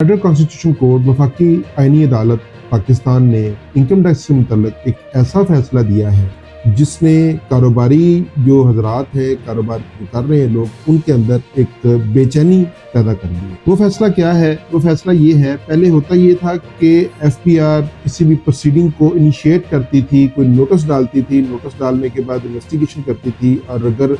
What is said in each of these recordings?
Federal constitution court वफाकी आईनी अदालत पाकिस्तान ने इनकम टैक्स से मुतल्लिक एक ऐसा फैसला दिया है जिसने कारोबारी जो हजरात हैं, कारोबार कर रहे हैं लोग, उनके अंदर एक बेचैनी पैदा कर दी। वो फैसला क्या है? वो फैसला ये है, पहले होता ये था कि एफपीआर किसी भी प्रोसीडिंग को इनिशिएट करती थी, कोई नोटिस डालती थी, नोटिस डालने के बाद इन्वेस्टिगेशन करती थी, और अगर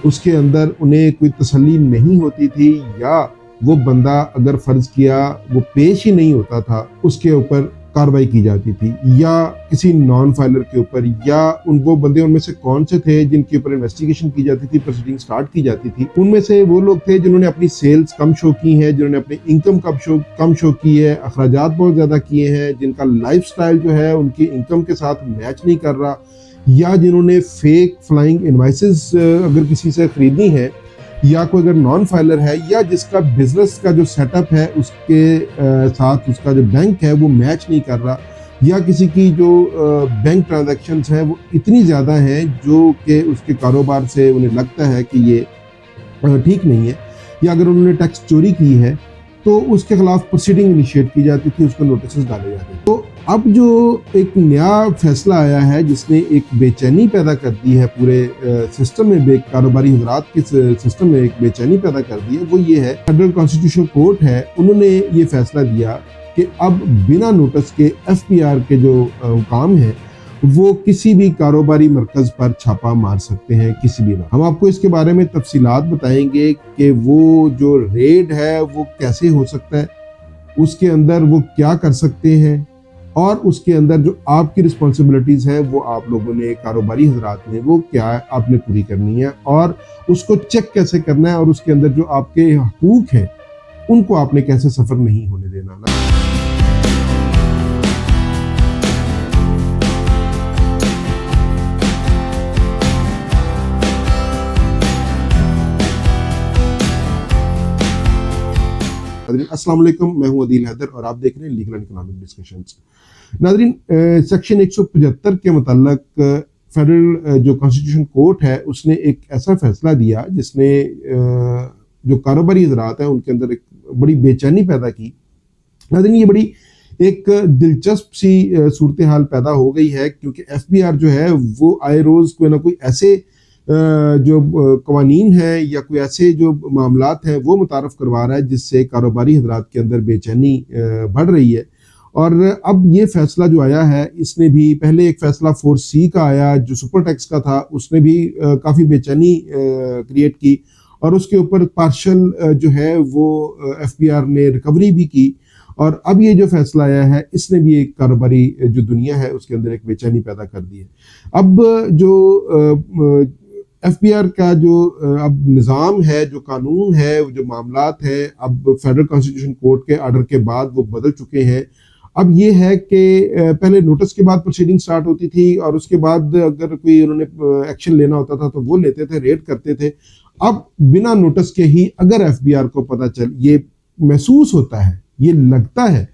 उसके अंदर उन्हें कोई तसल्ली नहीं होती थी या वो बंदा अगर फर्ज किया वो पेश ही नहीं होता था, उसके ऊपर कार्रवाई की जाती थी, या किसी नॉन फाइलर के ऊपर, या वो बंदे उनमें से कौन से थे जिनके ऊपर इन्वेस्टिगेशन की जाती थी, प्रोसीडिंग स्टार्ट की जाती थी। उनमें से वो लोग थे जिन्होंने अपनी सेल्स कम शो की है, जिन्होंने अपनी इनकम कम शो की है, अखराजात बहुत ज्यादा किए हैं, जिनका लाइफस्टाइल जो है उनकी इनकम के साथ मैच नहीं कर रहा, या जिन्होंने फेक फ्लाइंग इनवाइसेस अगर किसी से खरीदनी है, या कोई अगर नॉन फाइलर है, या जिसका बिजनेस का जो सेटअप है उसके साथ उसका जो बैंक है वो मैच नहीं कर रहा, या किसी की जो बैंक ट्रांजैक्शंस हैं वो इतनी ज़्यादा हैं जो कि उसके कारोबार से उन्हें लगता है कि ये ठीक नहीं है, या अगर उन्होंने टैक्स चोरी की है तो उसके खिलाफ प्रोसीडिंग इनिशिएट की जाती थी, उसको नोटिस डाले जाते थे। तो अब जो एक नया फैसला आया है जिसने एक बेचैनी पैदा कर दी है पूरे सिस्टम में, कारोबारी हजरात के सिस्टम में एक बेचैनी पैदा कर दी है, वो ये है, फेडरल कॉन्स्टिट्यूशन कोर्ट है, उन्होंने ये फैसला दिया कि अब बिना नोटिस के एफपीआर के जो काम है वो किसी भी कारोबारी मरकज पर छापा मार सकते हैं किसी भी वक्त। हम आपको इसके बारे में तफसीलात बताएंगे कि वो जो रेड है वो कैसे हो सकता है, उसके अंदर वो क्या कर सकते हैं, और उसके अंदर जो आपकी रिस्पॉन्सिबिलिटीज है वो आप लोगों ने, कारोबारी हजरात ने, वो क्या आपने पूरी करनी है, और उसको चेक कैसे करना है, और उसके अंदर जो आपके हकूक हैं उनको आपने कैसे सफर नहीं होने देना ना। अस्सलाम वालेकुम, मैं हूं अदील हैदर और आप देख रहे हैं लीगल एंड इकोनॉमिक डिस्कशंस। नाज़रीन, सेक्शन 175 के मुताल्लिक फेडरल जो कॉन्स्टिट्यूशन कोर्ट है उसने एक ऐसा फैसला दिया जिसने जो कारोबारी हजरात हैं उनके अंदर एक बड़ी बेचैनी पैदा की। नाज़रीन, ये बड़ी एक दिलचस्प सी सूरत हाल पैदा हो गई है, क्योंकि एफबीआर जो है वो आए रोज कोई ना कोई ऐसे जो कवानीन है या कोई ऐसे जो मामलात हैं वो मुतारफ़ करवा रहा है जिससे कारोबारी हजरात के अंदर बेचैनी बढ़ रही है। और अब ये फैसला जो आया है, इसने भी पहले एक फैसला 4C का आया जो सुपर टैक्स का था, उसने भी काफ़ी बेचैनी क्रिएट की, और उसके ऊपर पार्शल जो है वो एफबीआर ने रिकवरी भी की। और अब ये जो फैसला आया है इसने भी एक कारोबारी जो दुनिया है उसके अंदर एक बेचैनी पैदा कर दी है। अब जो एफबीआर का जो अब निज़ाम है, जो कानून है, जो मामलात हैं, अब फेडरल कॉन्स्टिट्यूशन कोर्ट के आर्डर के बाद वो बदल चुके हैं। अब ये है कि पहले नोटिस के बाद प्रोसीडिंग स्टार्ट होती थी, और उसके बाद अगर कोई उन्होंने एक्शन लेना होता था तो वो लेते थे, रेड करते थे। अब बिना नोटिस के ही अगर एफबीआर को पता चल, ये महसूस होता है, ये लगता है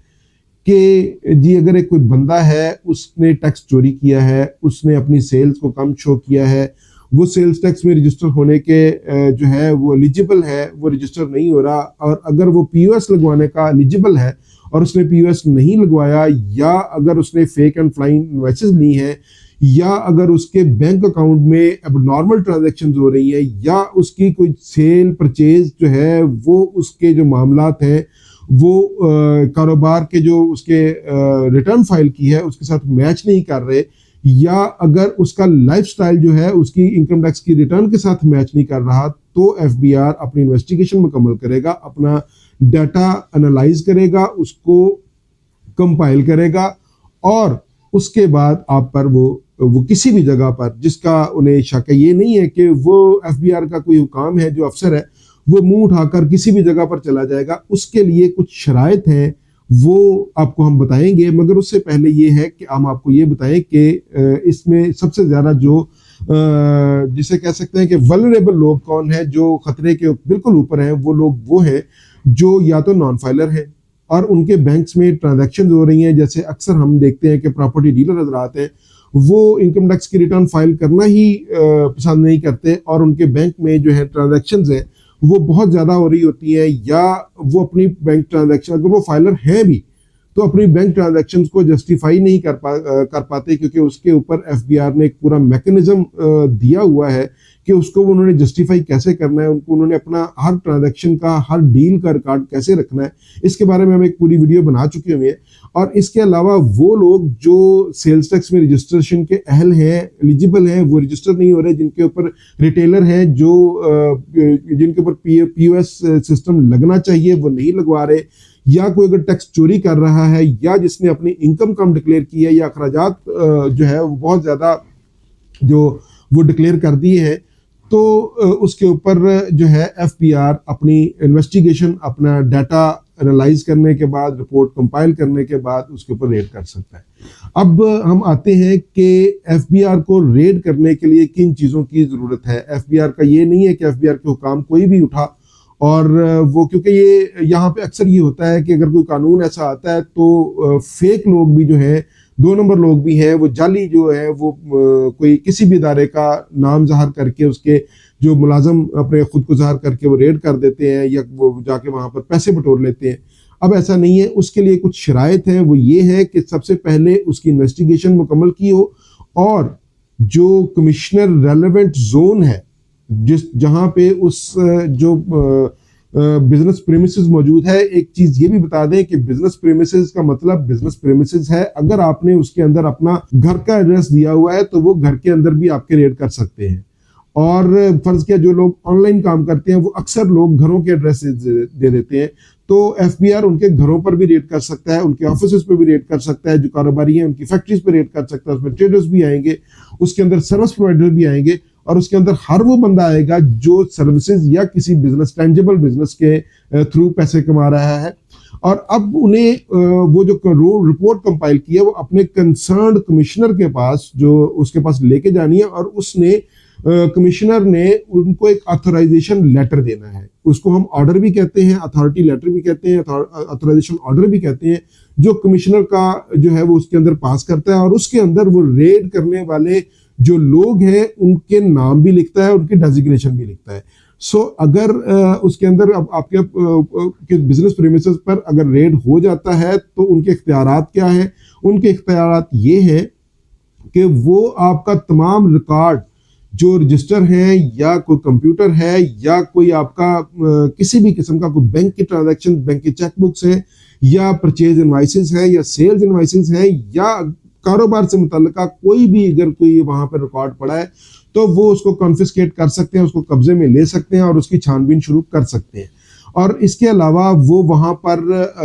कि जी अगर एक कोई बंदा है उसने टैक्स चोरी किया है, उसने अपनी सेल्स को कम शो किया है, वो सेल्स टैक्स में रजिस्टर होने के जो है वो एलिजिबल है, वो रजिस्टर नहीं हो रहा, और अगर वो पीओएस लगवाने का एलिजिबल है और उसने पीओएस नहीं लगवाया, या अगर उसने फेक एंड फ्लाइंग इनवॉइसेस ली हैं, या अगर उसके बैंक अकाउंट में एबनॉर्मल ट्रांजैक्शंस हो रही हैं, या उसकी कोई सेल परचेज जो है वो उसके जो मामलात हैं वो कारोबार के जो उसके रिटर्न फाइल की है उसके साथ मैच नहीं कर रहे, या अगर उसका लाइफस्टाइल जो है उसकी इनकम टैक्स की रिटर्न के साथ मैच नहीं कर रहा, तो एफबीआर अपनी इन्वेस्टिगेशन मुकम्मल करेगा, अपना डाटा एनालाइज करेगा, उसको कंपाइल करेगा, और उसके बाद आप पर वो किसी भी जगह पर जिसका उन्हें शक है, ये नहीं है कि वो एफबीआर का कोई हुकाम है, जो अफसर है वो मुंह उठाकर किसी भी जगह पर चला जाएगा, उसके लिए कुछ शराइत हैं, वो आपको हम बताएंगे। मगर उससे पहले ये है कि हम आपको ये बताएं कि इसमें सबसे ज़्यादा जो जिसे कह सकते हैं कि वल्नरेबल लोग कौन है, जो खतरे के बिल्कुल ऊपर हैं, वो लोग वो हैं जो या तो नॉन फाइलर हैं और उनके बैंक्स में ट्रांजैक्शन हो रही हैं। जैसे अक्सर हम देखते हैं कि प्रॉपर्टी डीलर हजरात हैं, वो इनकम टैक्स की रिटर्न फाइल करना ही पसंद नहीं करते, और उनके बैंक में जो है ट्रांजैक्शंस हैं वो बहुत ज़्यादा हो रही होती है, या वो अपनी बैंक ट्रांजैक्शन, अगर वो फाइलर हैं भी तो अपनी बैंक ट्रांजैक्शंस को जस्टिफाई नहीं कर पाते, क्योंकि उसके ऊपर एफबीआर ने एक पूरा मैकेनिज्म दिया हुआ है कि उसको उन्होंने जस्टिफाई कैसे करना है, उनको उन्होंने अपना हर ट्रांजैक्शन का, हर डील का रिकॉर्ड कैसे रखना है, इसके बारे में हम एक पूरी वीडियो बना चुके हुए हैं। और इसके अलावा वो लोग जो सेल्स टैक्स में रजिस्ट्रेशन के अहल हैं, एलिजिबल हैं, वो रजिस्टर नहीं हो रहे, जिनके ऊपर रिटेलर हैं, जो जिनके ऊपर पीओएस सिस्टम लगना चाहिए वो नहीं लगवा रहे, या कोई अगर टैक्स चोरी कर रहा है, या जिसने अपनी इनकम कम डिक्लेयर की है, या अखराजात जो है वो बहुत ज़्यादा जो वो डिक्लेयर कर दिए हैं, तो उसके ऊपर जो है एफबीआर अपनी इन्वेस्टिगेशन, अपना डाटा एनालाइज करने के बाद, रिपोर्ट कंपाइल करने के बाद उसके ऊपर रेड कर सकता है। अब हम आते हैं कि एफबीआर को रेड करने के लिए किन चीज़ों की ज़रूरत है। एफबीआर का ये नहीं है कि एफबीआर के हुकाम कोई भी उठा और वो, क्योंकि ये यहाँ पे अक्सर ये होता है कि अगर कोई कानून ऐसा आता है तो फेक लोग भी जो है, 2 नंबर लोग भी हैं, वो जाली जो है वो कोई किसी भी इदारे का नाम ज़ाहिर करके, उसके जो मुलाजम अपने खुद को ज़ाहिर करके वो रेड कर देते हैं, या वो जाके वहाँ पर पैसे बटोर लेते हैं। अब ऐसा नहीं है, उसके लिए कुछ शराइत हैं। वो ये है कि सबसे पहले उसकी इन्वेस्टिगेशन मुकम्मल की हो, और जो कमिश्नर रेलेवेंट जोन है, जहाँ पे उस जो बिजनेस प्रीमिसेस मौजूद है, एक चीज ये भी बता दें कि बिजनेस प्रीमिसेस का मतलब बिजनेस प्रीमिसेस है। अगर आपने उसके अंदर अपना घर का एड्रेस दिया हुआ है तो वो घर के अंदर भी आपके रेड कर सकते हैं। और फर्ज किया जो लोग ऑनलाइन काम करते हैं वो अक्सर लोग घरों के एड्रेस दे देते हैं, तो एफबीआर उनके घरों पर भी रेड कर सकता है, उनके ऑफिस पे भी रेड कर सकता है, जो कारोबारी हैं उनकी फैक्ट्रीज पे रेड कर सकता है, उसमें ट्रेडर्स भी आएंगे, उसके अंदर सर्विस प्रोवाइडर भी आएंगे, और उसके अंदर हर वो बंदा आएगा जो सर्विसेज या किसी बिजनेस, टेंजिबल बिजनेस के थ्रू पैसे कमा रहा है। और अब उन्हें वो जो रिपोर्ट कंपाइल की है वो अपने कंसर्न्ड कमिश्नर के पास, जो उसके पास लेके जानी है, और उसने कमिश्नर ने उनको एक ऑथराइजेशन लेटर देना है। उसको हम ऑर्डर भी कहते हैं, अथॉरिटी लेटर भी कहते हैं, ऑथराइजेशन ऑर्डर भी कहते हैं, जो कमिश्नर का जो है वो उसके अंदर पास करता है, और उसके अंदर वो रेड करने वाले जो लोग हैं उनके नाम भी लिखता है, उनकी डेजिग्नेशन भी लिखता है। सो अगर उसके अंदर आपके बिजनेस प्रीमिसेस पर अगर रेड हो जाता है तो उनके इख्तियारात क्या है। उनके इख्तियारात ये है कि वो आपका तमाम रिकॉर्ड जो रजिस्टर है, या कोई कंप्यूटर है, या कोई आपका किसी भी किस्म का कोई बैंक की ट्रांजैक्शन, बैंक की चेकबुक्स है, या परचेज इनवाइसेस है, या सेल्स इनवाइसेस है, या कारोबार से मुतल्लिका कोई भी अगर कोई वहां पर रिकॉर्ड पड़ा है तो वो उसको कॉन्फिस्केट कर सकते हैं, उसको कब्जे में ले सकते हैं और उसकी छानबीन शुरू कर सकते हैं। और इसके अलावा वो वहां पर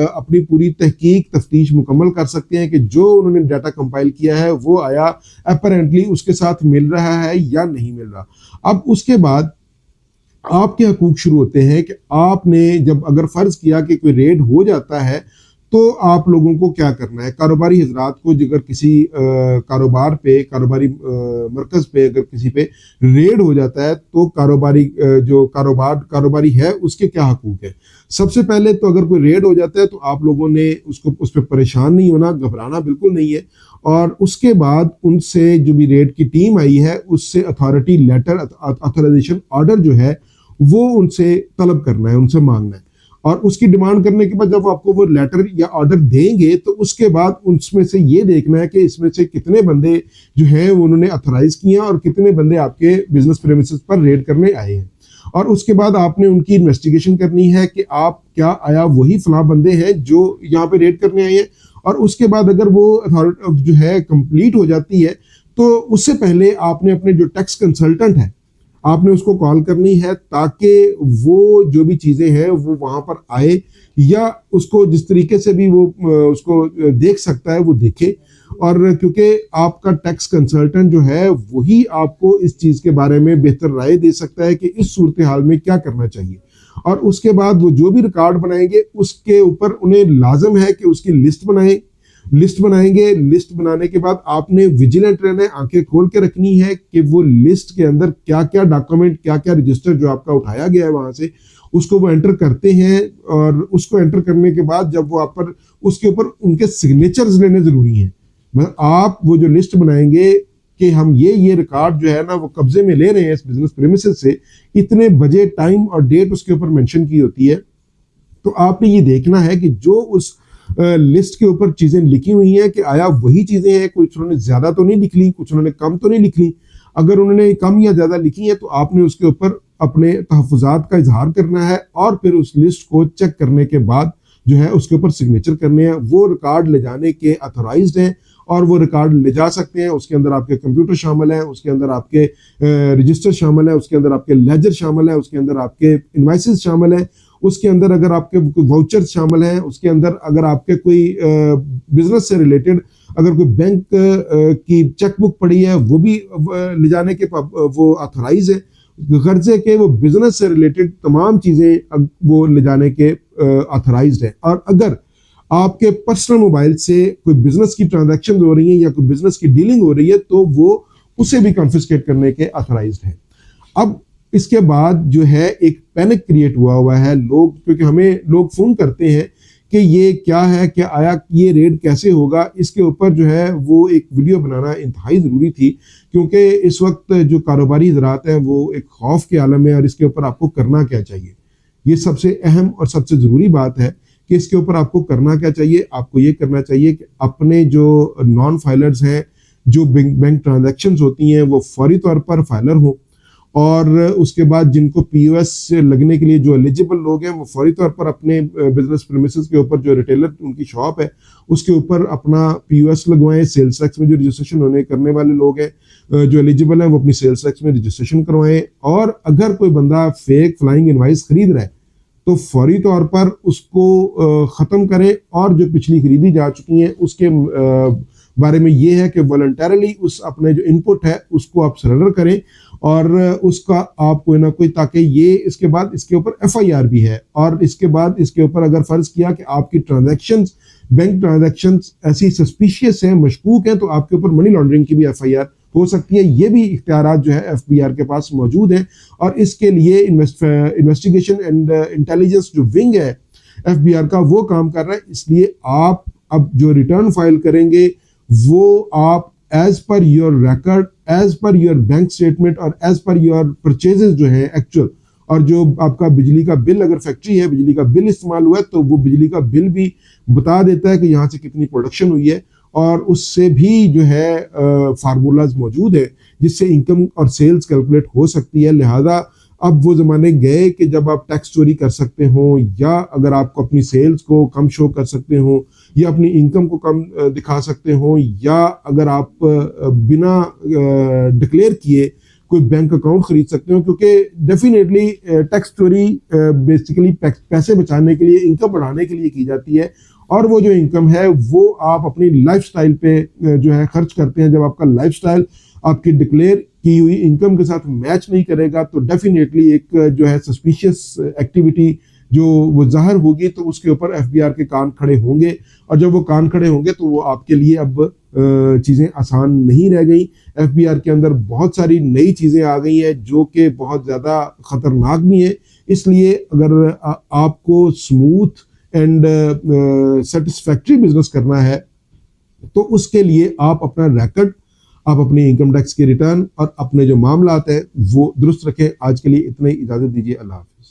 अपनी पूरी तहकीक, तफ्तीश मुकम्मल कर सकते हैं कि जो उन्होंने डाटा कंपाइल किया है वो आया अपेरेंटली उसके साथ मिल रहा है या नहीं मिल रहा। अब उसके बाद आपके हकूक शुरू होते हैं कि आपने जब अगर फर्ज किया कि कोई रेड हो जाता है तो आप लोगों को क्या करना है। कारोबारी हजरात को अगर किसी कारोबार पे, कारोबारी मरकज पे अगर किसी पे रेड हो जाता है तो जो कारोबारी है उसके क्या हकूक है। सबसे पहले तो अगर कोई रेड हो जाता है तो आप लोगों ने उस पर परेशान नहीं होना, घबराना बिल्कुल नहीं है। और उसके बाद उनसे जो भी रेड की टीम आई है उससे अथॉरिटी लेटर, ऑथराइजेशन ऑर्डर जो है वो उनसे तलब करना है, उनसे मांगना है। और उसकी डिमांड करने के बाद जब आपको वो लेटर या ऑर्डर देंगे तो उसके बाद उसमें से ये देखना है कि इसमें से कितने बंदे जो हैं उन्होंने अथराइज किए और कितने बंदे आपके बिजनेस प्रेमिसेस पर रेड करने आए हैं। और उसके बाद आपने उनकी इन्वेस्टिगेशन करनी है कि आप क्या आया वही फलां बंदे हैं जो यहाँ पे रेड करने आए हैं। और उसके बाद अगर वो अथॉरिटी जो है कंप्लीट हो जाती है तो उससे पहले आपने अपने जो टैक्स कंसल्टेंट है आपने उसको कॉल करनी है ताकि वो जो भी चीज़ें हैं वो वहाँ पर आए, या उसको जिस तरीके से भी वो उसको देख सकता है वो देखे। और क्योंकि आपका टैक्स कंसल्टेंट जो है वही आपको इस चीज़ के बारे में बेहतर राय दे सकता है कि इस सूरत हाल में क्या करना चाहिए। और उसके बाद वो जो भी रिकॉर्ड बनाएंगे उसके ऊपर उन्हें लाजम है कि उसकी लिस्ट बनाएंगे। लिस्ट बनाने के बाद आपने विजिलेंट रहना है, आंखें खोल के रखनी है कि वो लिस्ट के अंदर क्या क्या डॉक्यूमेंट, क्या क्या रजिस्टर जो आपका उठाया गया है वहां से उसको वो एंटर करते हैं। और उसको एंटर करने के बाद जब वो आप पर उसके ऊपर उनके सिग्नेचर्स लेने जरूरी हैं। मतलब आप वो जो लिस्ट बनाएंगे कि हम ये रिकॉर्ड जो है ना वो कब्जे में ले रहे हैं इस बिजनेस प्रीमिसेस से, इतने बजे, टाइम और डेट उसके ऊपर मेंशन की होती है। तो आपने ये देखना है कि जो उस लिस्ट के ऊपर चीजें लिखी हुई हैं कि आया वही चीजें हैं, कुछ उन्होंने ज्यादा तो नहीं लिख ली, कुछ उन्होंने कम तो नहीं लिख ली। अगर उन्होंने कम या ज्यादा लिखी है तो आपने उसके ऊपर अपने तहफ़्फ़ुज़ात का इजहार करना है और फिर उस लिस्ट को चेक करने के बाद जो है उसके ऊपर सिग्नेचर करने हैं। वो रिकॉर्ड ले जाने के अथोराइज्ड हैं और वो रिकॉर्ड ले जा सकते हैं। उसके अंदर आपके कंप्यूटर शामिल है, उसके अंदर आपके रजिस्टर शामिल है, उसके अंदर आपके लेजर शामिल है, उसके अंदर आपके इनवाइसेस शामिल है, उसके अंदर अगर आपके वाउचर्स शामिल हैं, उसके अंदर अगर आपके कोई बिजनेस से रिलेटेड अगर कोई बैंक की चेकबुक पड़ी है वो भी ले जाने के वो अथोराइज है। कर्जे के वो बिजनेस से रिलेटेड तमाम चीजें वो ले जाने के अथोराइज्ड है। और अगर आपके पर्सनल मोबाइल से कोई बिजनेस की ट्रांजैक्शन हो रही है या कोई बिजनेस की डीलिंग हो रही है तो वो उसे भी कॉन्फिस्केट करने के अथोराइज्ड है। अब इसके बाद जो है एक पैनिक क्रिएट हुआ है लोग, क्योंकि हमें लोग फोन करते हैं कि ये क्या है, क्या आया, ये रेड कैसे होगा। इसके ऊपर जो है वो एक वीडियो बनाना इंतहाई ज़रूरी थी, क्योंकि इस वक्त जो कारोबारी हज़रात हैं वो एक खौफ के आलम है और इसके ऊपर आपको करना क्या चाहिए। ये सबसे अहम और सबसे ज़रूरी बात है कि इसके ऊपर आपको करना क्या चाहिए। आपको ये करना चाहिए कि अपने जो नॉन फाइलर्स हैं, जो बैंक ट्रांजेक्शंस होती हैं वो फौरी तौर पर फाइलर हों, और उसके बाद जिनको पीओएस लगने के लिए जो एलिजिबल लोग हैं वो फौरी तौर पर अपने बिजनेस प्रीमिसेस के ऊपर जो रिटेलर उनकी शॉप है उसके ऊपर अपना पीओएस लगवाएं। सेल्स टैक्स में जो रजिस्ट्रेशन होने करने वाले लोग हैं जो एलिजिबल हैं वो अपनी सेल्स टैक्स में रजिस्ट्रेशन करवाएं। और अगर कोई बंदा फेक फ्लाइंग इनवाइस खरीद रहा है तो फौरी तौर पर उसको ख़त्म करें, और जो पिछली खरीदी जा चुकी हैं उसके बारे में ये है कि वॉलंटरली उस अपने जो इनपुट है उसको आप सरेंडर करें और उसका आप कोई ना कोई, ताकि ये इसके बाद इसके ऊपर एफआईआर भी है। और इसके बाद इसके ऊपर अगर फर्ज किया कि आपकी ट्रांजैक्शंस, बैंक ट्रांजैक्शंस ऐसी सस्पिशियस हैं, मशकूक हैं, तो आपके ऊपर मनी लॉन्ड्रिंग की भी एफआईआर हो सकती है। ये भी इख्तियारात जो है एफबीआर के पास मौजूद हैं और इसके लिए इन्वेस्टिगेशन एंड इंटेलिजेंस जो विंग है एफबीआर का वो काम कर रहा है। इसलिए आप अब जो रिटर्न फाइल करेंगे वो आप as per your record, as per your bank statement और एज पर योर परचेजेस जो है एक्चुअल, और जो आपका बिजली का बिल, अगर फैक्ट्री है बिजली का बिल इस्तेमाल हुआ है तो वो बिजली का बिल भी बता देता है कि यहाँ से कितनी प्रोडक्शन हुई है, और उससे भी जो है फार्मूलाज मौजूद है जिससे इनकम और सेल्स कैलकुलेट हो सकती है। लिहाजा अब वो ज़माने गए कि जब आप टैक्स चोरी कर सकते हो, या अगर आपको अपनी सेल्स को कम शो कर सकते हो, या अपनी इनकम को कम दिखा सकते हो, या अगर आप बिना डिक्लेयर किए कोई बैंक अकाउंट खरीद सकते हो। क्योंकि डेफिनेटली टैक्स चोरी बेसिकली पैसे बचाने के लिए, इनकम बढ़ाने के लिए की जाती है, और वो जो इनकम है वो आप अपनी लाइफस्टाइल पे जो है खर्च करते हैं। जब आपका लाइफस्टाइल आपकी डिक्लेयर की हुई इनकम के साथ मैच नहीं करेगा तो डेफिनेटली एक जो है सस्पिशियस एक्टिविटी जो वो जाहिर होगी, तो उसके ऊपर एफबीआर के कान खड़े होंगे, और जब वो कान खड़े होंगे तो वो आपके लिए अब चीज़ें आसान नहीं रह गई। एफबीआर के अंदर बहुत सारी नई चीज़ें आ गई हैं जो कि बहुत ज़्यादा ख़तरनाक भी हैं। इसलिए अगर आपको स्मूथ एंड सेटिस्फैक्ट्री बिजनेस करना है तो उसके लिए आप अपना रिकॉर्ड, आप अपने इनकम टैक्स के रिटर्न और अपने जो मामलात हैं वो दुरुस्त रखें। आज के लिए इतना ही, इजाज़त दीजिए। अल्लाह हाफ़िज़।